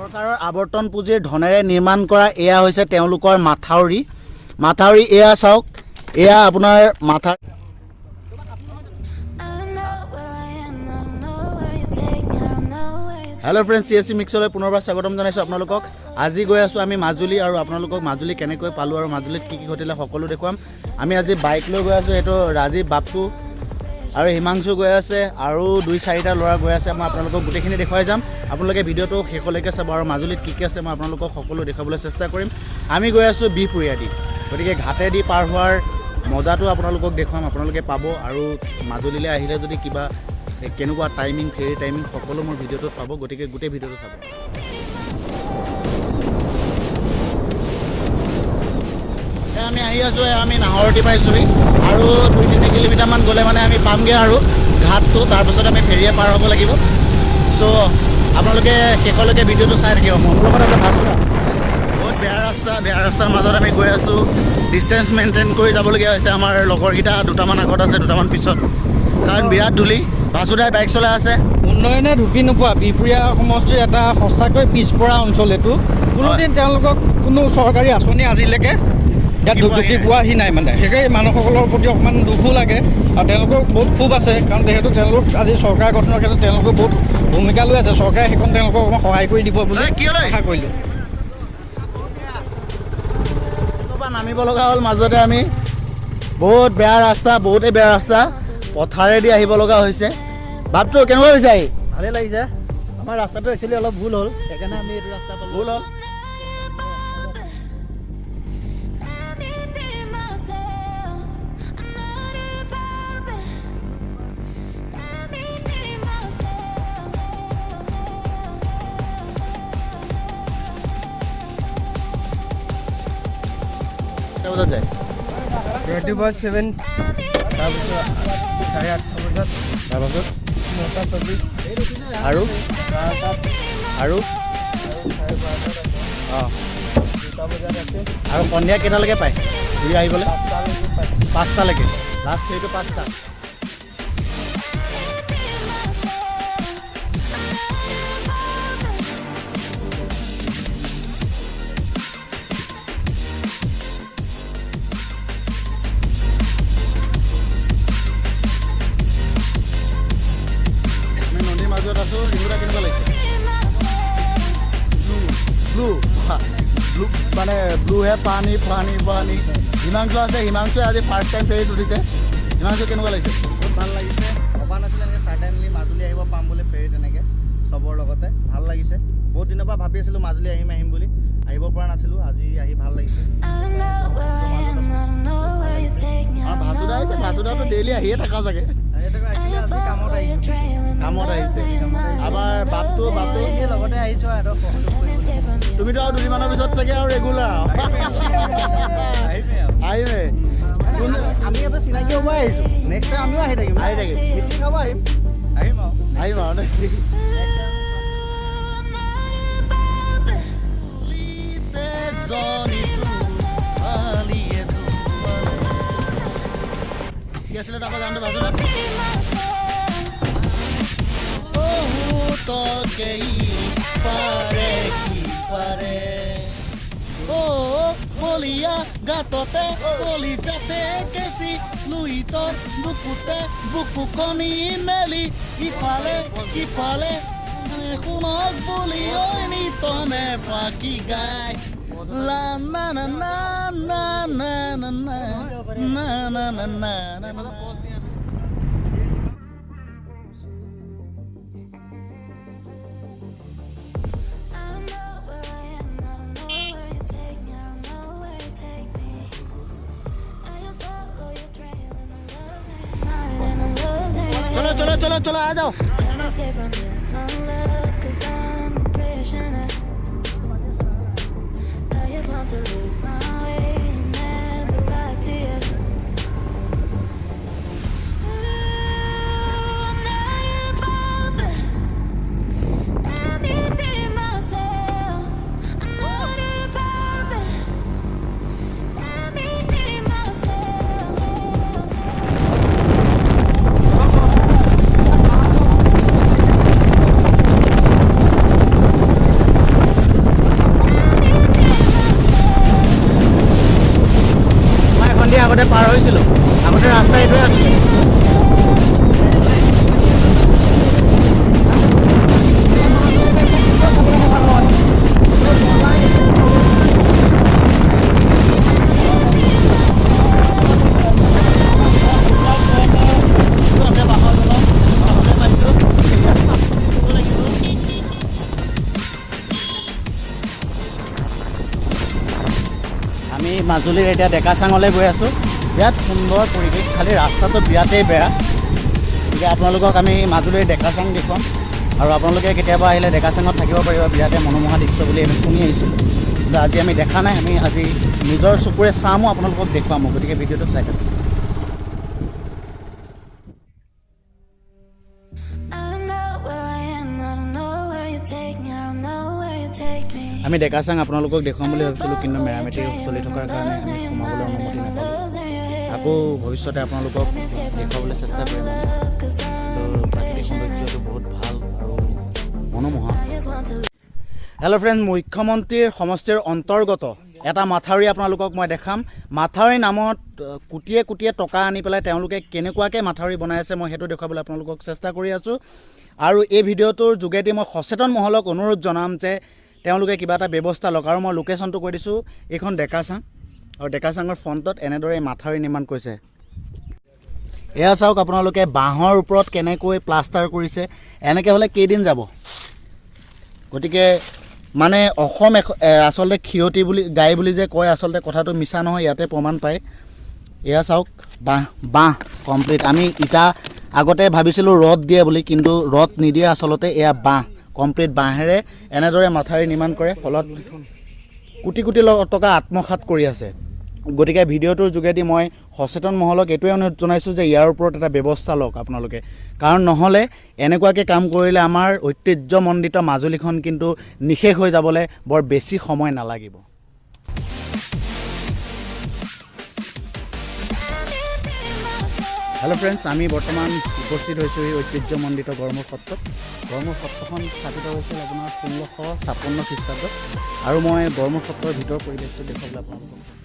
চৰকাৰৰ আৱৰ্তন পুঁজিৰ ধনেৰে নিৰ্মাণ কৰা এয়া হৈছে তেওঁলোকৰ মাথাউৰি এয়া চাওক এয়া আপোনাৰ মাথা হেল্ল' ফ্ৰেণ্ডছ CSC মিক্সলৈ পুনৰবাৰ স্বাগতম জনাইছোঁ আপোনালোকক। আজি গৈ আছোঁ আমি মাজুলী আৰু আপোনালোকক মাজুলী কেনেকৈ পালোঁ আৰু মাজুলীত কি কি ঘটিলে সকলো দেখুৱাম। আমি আজি বাইক লৈ গৈ আছোঁ, এইটো ৰাজীৱ বাপু আৰু হিমাংশু গৈ আছে আৰু 2-4টা ল'ৰা গৈ আছে। মই আপোনালোকক গোটেইখিনি দেখুৱাই যাম, আপোনালোকে ভিডিঅ'টো শেষলৈকে চাব আৰু মাজুলীত কি কি আছে মই আপোনালোকক সকলো দেখুৱাবলৈ চেষ্টা কৰিম। আমি গৈ আছোঁ বিহপুৰীয়াদি, গতিকে ঘাটেদি পাৰ হোৱাৰ মজাটো আপোনালোকক দেখুৱাম, আপোনালোকে পাব। আৰু মাজুলীলৈ আহিলে যদি কিবা কেনেকুৱা টাইমিং, ফেৰী টাইমিং সকলো মোৰ ভিডিঅ'টোত পাব, গতিকে গোটেই ভিডিঅ'টো চাব। আমি আহি আছোঁ, আমি নাহৰতি পাইছোঁহি আৰু 2-3 কিলোমিটাৰমান গ'লে মানে আমি পামগৈ আৰু ঘাটটো, তাৰপিছত আমি ফেৰীয়ে পাৰ হ'ব লাগিব। চ' আপোনালোকে শেষলৈকে ভিডিঅ'টো চাই থাকিব। মোৰ লগত আছে ভাস্কৰা। বহুত বেয়া ৰাস্তাৰ মাজত আমি গৈ আছোঁ, ডিষ্টেঞ্চ মেইনটেইন কৰি যাবলগীয়া হৈছে। আমাৰ লগৰকেইটা দুটামান আগত আছে, দুটামান পিছত, কাৰণ বিৰাট ধূলি। ভাসুদাই বাইক চলাই আছে। উন্নয়নে ঢুকি নোপোৱা বিহপুৰীয়া সমষ্টিৰ এটা সঁচাকৈ পিছপৰা অঞ্চল এইটো। কোনোদিন তেওঁলোকক কোনো চৰকাৰী আঁচনি আজিলৈকে ইয়াত ঢুকি পোৱাহি নাই। মানে সেইকাৰণে মানুহসকলৰ প্ৰতি অকণমান দুখো লাগে আৰু তেওঁলোকৰ বহুত ক্ষোভ আছে, কাৰণ যিহেতু তেওঁলোক আজি চৰকাৰ গঠনৰ ক্ষেত্ৰত তেওঁলোকে বহুত ভূমিকা লৈ আছে। চৰকাৰে সেইখন তেওঁলোকক অকণমান সহায় কৰি দিব বুলি আশা কৰিলোঁ। নামিব লগা হ'ল মাজতে আমি, বহুত বেয়া ৰাস্তা, বহুতেই বেয়া ৰাস্তা, পথাৰেদি আহিব লগা হৈছে। বাপটো কেনেকুৱা হৈছে? আহি ভালেই লাগিছে। আমাৰ ৰাস্তাটো একচুৱেলি অলপ ভুল হ'ল, সেইকাৰণে আমি এইটো ৰাস্তা পালোঁ। ভুল হ'ল। বজাত যায় 7 তাৰপিছত 8:30 বজাত, তাৰপাছত 9:25 আৰু আৰু অঁ 2টা বজাত আছে আৰু সন্ধিয়া কেইটালৈকে পায় ঘূৰি আহিবলৈ? 5টালৈকে পায়। 5টালৈকে লাষ্ট ফেৰীটো 5টা। আছোঁ। ৰিংগুৰা কেনেকুৱা লাগিছে? ব্লু মানে ব্লুহে পানী। হিমাংশু আছে, হিমাংশুৱে আজি ফাৰ্ষ্ট টাইম ফেৰীত উঠিছে। হিমাংশু কেনেকুৱা লাগিছে? বহুত ভাল লাগিছে। ভবা নাছিলে এনেকৈ ছাডেনলি মাজুলী আহিব পাম বুলি ফেৰীত, এনেকৈ চবৰ লগতে ভাল লাগিছে। বহুত দিনৰ পৰা ভাবি আছিলোঁ মাজুলী আহিম বুলি, আহিব পৰা নাছিলোঁ। আজি আহি ভাল লাগিছে। আৰু ভাসুদা আহিছে, ভাসুদাটো ডেইলি আহিয়ে থকা চাগে। কামত আহিছে। আমাৰ বাপটো লগতে আহিছোঁ আৰু তুমিতো আৰু 2দিনমানৰ পিছত চাগে আৰু ৰেগুলাৰ আহিমে। আমি এটা চিনাকি হ'ব আহিছোঁ। নেক্সট টাইম আমিও আহি থাকিম মিটিং খাব আহিম আৰু কি আছিলে তাৰপৰা গানটো ভাসুদা? বলিয়া গাততে কলিজাতে কেঁচি লুইতৰ বুকু কণী মেলি ইফালে শুনক বুলি নিতমে ফাঁকি গায় লা না না না না না না না না না না না। चलो आ जाओ। আগতে পাৰ হৈছিলোঁ আগতে ৰাস্তা এইটোৱে আছিলে আমি মাজুলীৰ এতিয়া ডেকাচাঙলৈ গৈ আছোঁ বিৰাট সুন্দৰ পৰিৱেশ খালি ৰাস্তাটো বিৰাটেই বেয়া গতিকে আপোনালোকক আমি মাজুলীৰ ডেকাচাং দেখুৱাম আৰু আপোনালোকে কেতিয়াবা আহিলে ডেকাচাঙত থাকিব পাৰিব বিৰাটেই মনোমোহা দৃশ্য বুলি আমি শুনি আহিছোঁ কিন্তু আজি আমি দেখা নাই আমি আজি নিজৰ চকুৰে চামো আপোনালোকক দেখুৱামো গতিকে ভিডিঅ'টো চাই থাকক আমি ডেকাচাং আপোনালোকক দেখুৱাম বুলি ভাবিছিলোঁ কিন্তু মেৰামেতি চলি থকাৰ কাৰণে আমি সোমাবলৈ অনুমতি নাপালোঁ আকৌ ভৱিষ্যতে আপোনালোকক দেখুৱাবলৈ চেষ্টা কৰিম কিন্তু প্ৰাকৃতিক সৌন্দৰ্যটো বহুত ভাল আৰু মনোমোহা হেল্ল' ফ্ৰেণ্ড মুখ্যমন্ত্ৰীৰ সমষ্টিৰ অন্তৰ্গত এটা মাথাউৰি আপোনালোকক মই দেখাম মাথাউৰি নামত কোটিয়ে কোটিয়ে টকা আনি পেলাই তেওঁলোকে কেনেকুৱাকৈ মাথাউৰি বনাই আছে মই সেইটো দেখুৱাবলৈ আপোনালোকক চেষ্টা কৰি আছোঁ আৰু এই ভিডিঅ'টোৰ যোগেদি মই সচেতন মহলক অনুৰোধ জনাম যে তেওঁলোকে কিবা এটা ব্যৱস্থা লওক আৰু মই লোকেশ্যনটো কৈ দিছোঁ এইখন ডেকাচাং আৰু ডেকাচাঙৰ ফ্ৰণ্টত এনেদৰে মাথাউৰি নিৰ্মাণ কৰিছে এয়া চাওক আপোনালোকে বাঁহৰ ওপৰত কেনেকৈ প্লাষ্টাৰ কৰিছে এনেকৈ হ'লে কেইদিন যাব গতিকে মানে অসম আচলতে ক্ষতি বুলি গাই বুলি যে কয় আচলতে কথাটো মিছা নহয় ইয়াতে প্ৰমাণ পায় এয়া চাওক বাঁহ কমপ্লিট আমি ইটা আগতে ভাবিছিলোঁ ৰদ দিয়ে বুলি কিন্তু ৰদ নিদিয়ে আচলতে এয়া বাঁহ কমপ্লিট বাঁহেৰে এনেদৰে মাথাউৰি নিৰ্মাণ কৰে ফলত কোটি কোটি টকা আত্মসাৎ কৰি আছে গতিকে ভিডিঅ'টোৰ যোগেদি মই সচেতন মহলক এইটোৱে অনুৰোধ জনাইছোঁ যে ইয়াৰ ওপৰত এটা ব্যৱস্থা লওক আপোনালোকে কাৰণ নহ'লে এনেকুৱাকৈ কাম কৰিলে আমাৰ ঐতিহ্যমণ্ডিত মাজুলীখন কিন্তু নিশেষ হৈ যাবলৈ বৰ বেছি সময় নালাগিব হেল্ল' ফ্ৰেণ্ডছ আমি বৰ্তমান উপস্থিত হৈছোঁ এই ঐতিহ্যমণ্ডিত গড়মূৰ সত্ৰত গড়মূৰ সত্ৰখন স্থাপিত হৈছিল আপোনাৰ 1656 খ্ৰীষ্টাব্দত আৰু মই গড়মূৰ সত্ৰৰ ভিতৰৰ পৰিৱেশটো দেখুৱাবলৈ আপোনালোকক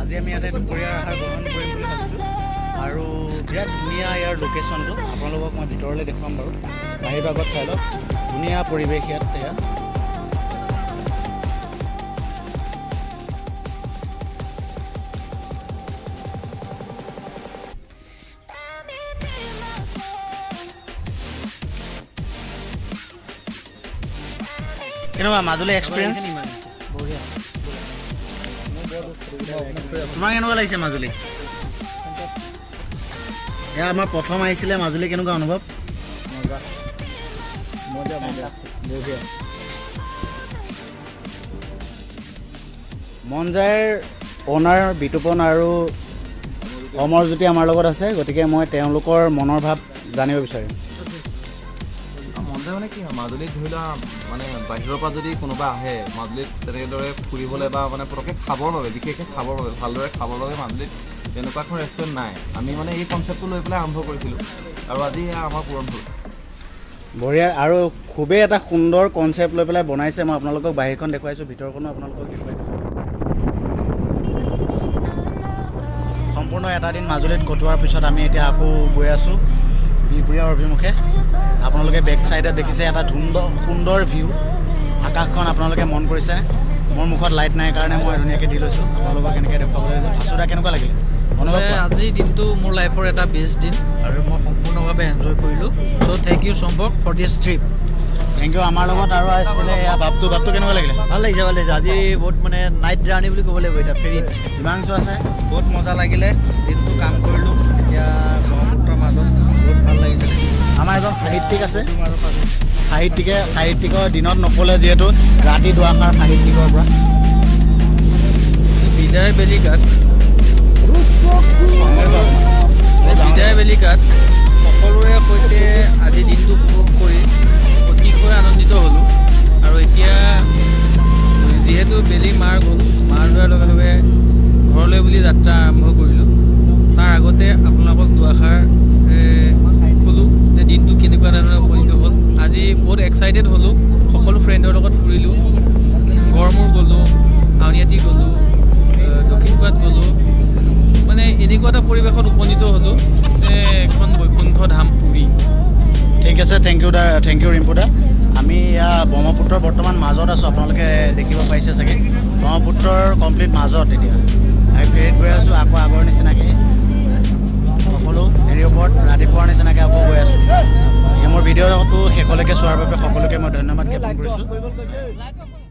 আজি আমি ইয়াতে দুপৰীয়াৰ আহাৰ গ্ৰহণ কৰিম বুলি ভাবিছোঁ আৰু বিৰাট ধুনীয়া ইয়াৰ লোকেশ্যনটো আপোনালোকক মই ভিতৰলৈ দেখুৱাম বাৰু বাহিৰ ভাগত চাই লওক ধুনীয়া পৰিৱেশ ইয়াত এয়া কেনেকুৱা মাজুলী এক্সপিৰিয়েঞ্চ তোমাক কেনেকুৱা লাগিছে মাজুলী এয়া আমাৰ প্ৰথম আহিছিলে মাজুলী কেনেকুৱা অনুভৱ মনজাইৰ অ'নাৰ বিতুপন আৰু অমৰজ্যোতি আমাৰ লগত আছে গতিকে মই তেওঁলোকৰ মনৰ ভাৱ জানিব বিচাৰিম মানে কি হয় মাজুলীত ধৰি লোৱা মানে বাহিৰৰ পৰা যদি কোনোবা আহে মাজুলীত তেনেদৰে ফুৰিবলৈ বা মানে পটককৈ খাবৰ বাবে বিশেষকৈ খাবৰ বাবে ভালদৰে খাবৰ বাবে মাজুলীত তেনেকুৱা এখন ৰেষ্টুৰেণ্ট নাই আমি মানে এই কনচেপ্টটো লৈ পেলাই আৰম্ভ কৰিছিলোঁ আৰু আজি এয়া আমাৰ পূৰণ হ'ল বঢ়িয়া আৰু খুবেই এটা সুন্দৰ কনচেপ্ট লৈ পেলাই বনাইছে মই আপোনালোকক বাহিৰখন দেখুৱাইছোঁ ভিতৰখনো আপোনালোকক দেখুৱাই দিছোঁ সম্পূৰ্ণ এটা দিন মাজুলীত কটোৱাৰ পিছত আমি এতিয়া আকৌ গৈ আছোঁ বিহপুৰীয়াৰ অভিমুখে আপোনালোকে বেক চাইডত দেখিছে এটা সুন্দৰ ভিউ আকাশখন আপোনালোকে মন কৰিছে মোৰ মুখত লাইট নাই কাৰণে মই ধুনীয়াকৈ দি লৈছোঁ আপোনালোকক এনেকৈ দেখুৱাবলৈ ভাচুদা কেনেকুৱা লাগিলে আজিৰ দিনটো মোৰ লাইফৰ এটা বেষ্ট দিন আৰু মই সম্পূৰ্ণভাৱে এনজয় কৰিলোঁ চ' থেংক ইউ সম্ভৱ for this trip thank you আমাৰ লগত আৰু আছিলে এয়া বাপটো কেনেকুৱা লাগিলে ভাল লাগিছে আজি বহুত মানে নাইট জাৰ্ণি বুলি ক'ব লাগিব এতিয়া ফেৰীত হিমাংশু আছে বহুত মজা লাগিলে দিনটো কাম কৰিলোঁ এতিয়া ব্ৰহ্মপুত্ৰৰ মাজত বহুত ভাল লাগিছিলে আমাৰ এজন সাহিত্যিক আছে সাহিত্যিকৰ দিনত নক'লে যিহেতু ৰাতি দুআষাৰ সাহিত্যিকৰ পৰা বিদায় বেলিকাত বিদায় বেলিকাত সকলোৰে সৈতে আজি দিনটো উপভোগ কৰি অতিকৈ আনন্দিত হ'লোঁ আৰু এতিয়া যিহেতু বেলি মাৰ গ'ল মাৰ যোৱাৰ লগে লগে ঘৰলৈ বুলি যাত্ৰা আৰম্ভ কৰিলোঁ তাৰ আগতে আপোনালোকক দুআষাৰ ক'লোঁ যে দিনটো কেনেকুৱা ধৰণে উপনীত হ'ল আজি বহুত এক্সাইটেড হ'লোঁ সকলো ফ্ৰেণ্ডৰ লগত ফুৰিলোঁ গড়মূৰ গ'লোঁ আউনীআটী গ'লোঁ দক্ষিণপাট গ'লোঁ মানে এনেকুৱা এটা পৰিৱেশত উপনীত হ'লোঁ যে এখন বৈকুণ্ঠ ধাম পুৰী ঠিক আছে থেংক ইউ ৰিম্পু দা আমি এয়া ব্ৰহ্মপুত্ৰৰ বৰ্তমান মাজত আছোঁ আপোনালোকে দেখিব পাৰিছে চাগে ব্ৰহ্মপুত্ৰৰ কমপ্লিট মাজত এতিয়া আমি ফেৰীত গৈ আছোঁ আকৌ আগৰ নিচিনাকৈ সকলো হেৰিৰ ওপৰত ৰাতিপুৱাৰ নিচিনাকৈ আকৌ গৈ আছোঁ মোৰ ভিডিঅ'টো শেষলৈকে চোৱাৰ বাবে সকলোকে মই ধন্যবাদ জ্ঞাপন কৰিছোঁ